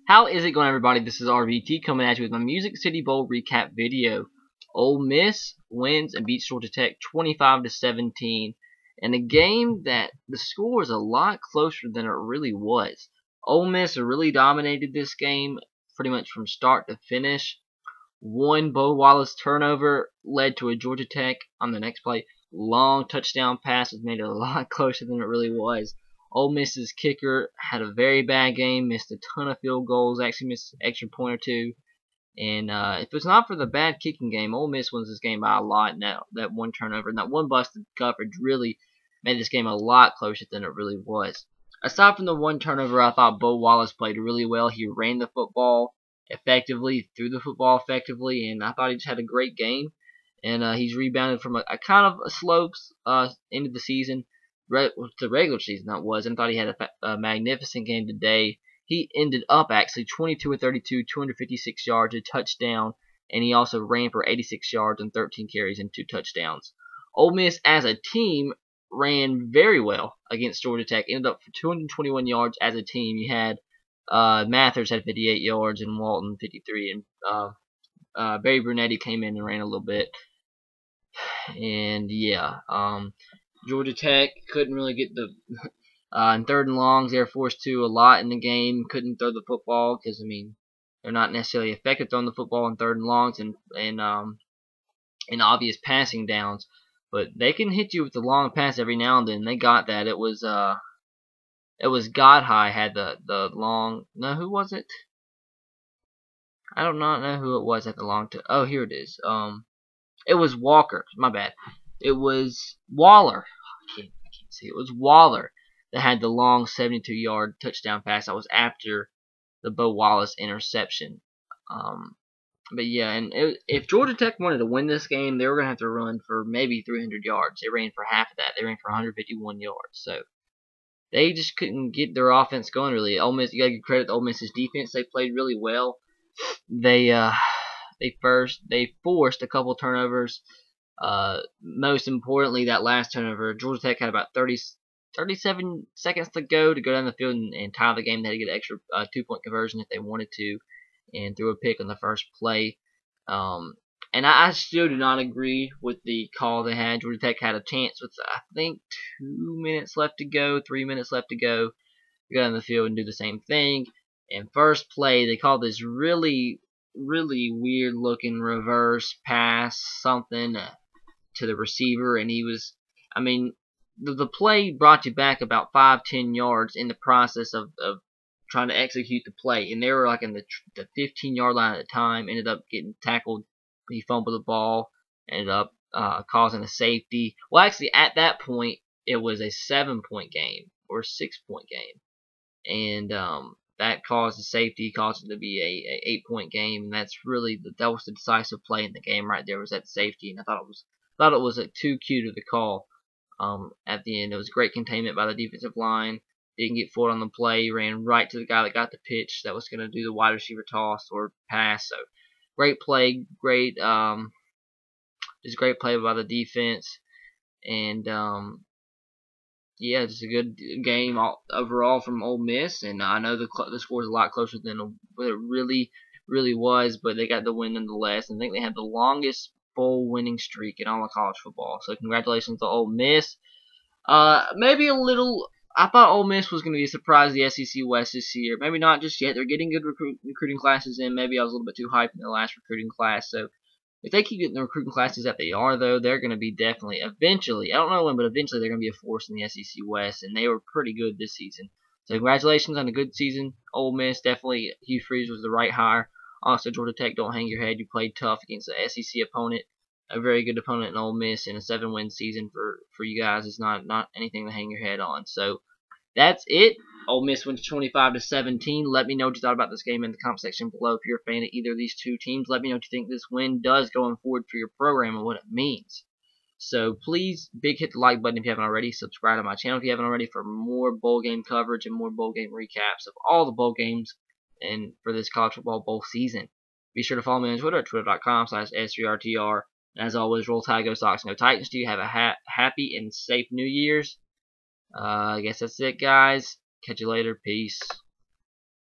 How is it going, everybody? This is RVT coming at you with my Music City Bowl recap video. Ole Miss wins and beats Georgia Tech 25-17 in a game that the score is a lot closer than it really was. Ole Miss really dominated this game pretty much from start to finish. One Bo Wallace turnover led to a Georgia Tech on the next play long touchdown pass that made it a lot closer than it really was. Ole Miss's kicker had a very bad game, missed a ton of field goals, actually missed an extra point or two. And if it's not for the bad kicking game, Ole Miss wins this game by a lot. And that one turnover and that one busted coverage really made this game a lot closer than it really was. Aside from the one turnover, I thought Bo Wallace played really well. He ran the football effectively, threw the football effectively, and I thought he just had a great game. And he's rebounded from a kind of a slow end of the season, the regular season that was, and thought he had a magnificent game today. He ended up actually 22 of 32, 256 yards, a touchdown, and he also ran for 86 yards and 13 carries and 2 touchdowns. Ole Miss as a team ran very well against Georgia Tech, ended up for 221 yards as a team. You had Mathers had 58 yards and Walton 53, and Barry Brunetti came in and ran a little bit. And yeah, Georgia Tech couldn't really get the in third and longs. They were forced to a lot in the game. Couldn't throw the football because they're not necessarily effective throwing the football in third and longs and in obvious passing downs. But they can hit you with the long pass every now and then. They got that. It was Godhigh had the long. No, who was it? I do not know who it was at the long. Oh, here it is. It was Walker. My bad. It was Waller. I can't see. It was Waller that had the long 72-yard touchdown pass. That was after the Bo Wallace interception. But yeah, and if Georgia Tech wanted to win this game, they were going to have to run for maybe 300 yards. They ran for half of that. They ran for 151 yards. So they just couldn't get their offense going really. Ole Miss, you got to give credit to Ole Miss's defense. They played really well. They forced a couple turnovers. Most importantly, that last turnover, Georgia Tech had about 37 seconds to go down the field and tie the game. They had to get an extra 2-point conversion if they wanted to, and threw a pick on the first play. And I still do not agree with the call they had. Georgia Tech had a chance with, I think, 2 minutes left to go, 3 minutes left to go on the field and do the same thing. And first play, they called this really weird looking reverse pass, something to the receiver, and he was, the play brought you back about 5-10 yards in the process of trying to execute the play, and they were like in the 15-yard line at the time. Ended up getting tackled. He fumbled the ball, ended up causing a safety. Well, actually, at that point, it was a 7-point game or a 6-point game, and that caused a safety, caused it to be a 8-point game, and that was the decisive play in the game right there. Was that safety, and I thought it was too cute of the call. At the end, it was great containment by the defensive line. Didn't get fooled on the play. Ran right to the guy that got the pitch that was going to do the wide receiver toss or pass. So great play, just great play by the defense, and yeah, just a good game overall from Ole Miss. And I know the score is a lot closer than what it really was, but they got the win nonetheless. And I think they had the longest bowl winning streak in all of college football. So congratulations to Ole Miss. Maybe a little. I thought Ole Miss was going to be a surprise to the SEC West this year. Maybe not just yet. They're getting good recruiting classes in. Maybe I was a little bit too hyped in the last recruiting class. So if they keep getting the recruiting classes that they are, though, they're going to be definitely, eventually, I don't know when, but eventually they're going to be a force in the SEC West, and they were pretty good this season. So congratulations on a good season, Ole Miss. Definitely, Hugh Freeze was the right hire. Also, Georgia Tech, don't hang your head. You played tough against the SEC opponent, a very good opponent in Ole Miss, and a 7-win season for you guys is not anything to hang your head on. So that's it. Ole Miss wins 25-17. Let me know what you thought about this game in the comment section below. If you're a fan of either of these two teams, let me know what you think this win does going forward for your program and what it means. So please, hit the like button if you haven't already. Subscribe to my channel if you haven't already for more bowl game coverage and more bowl game recaps of all the bowl games and for this college football bowl season. Be sure to follow me on Twitter at twitter.com/S3RTR. And as always, roll Tide, go Sox, no Titans. Do you have a happy and safe New Year's? I guess that's it, guys. Catch you later. Peace.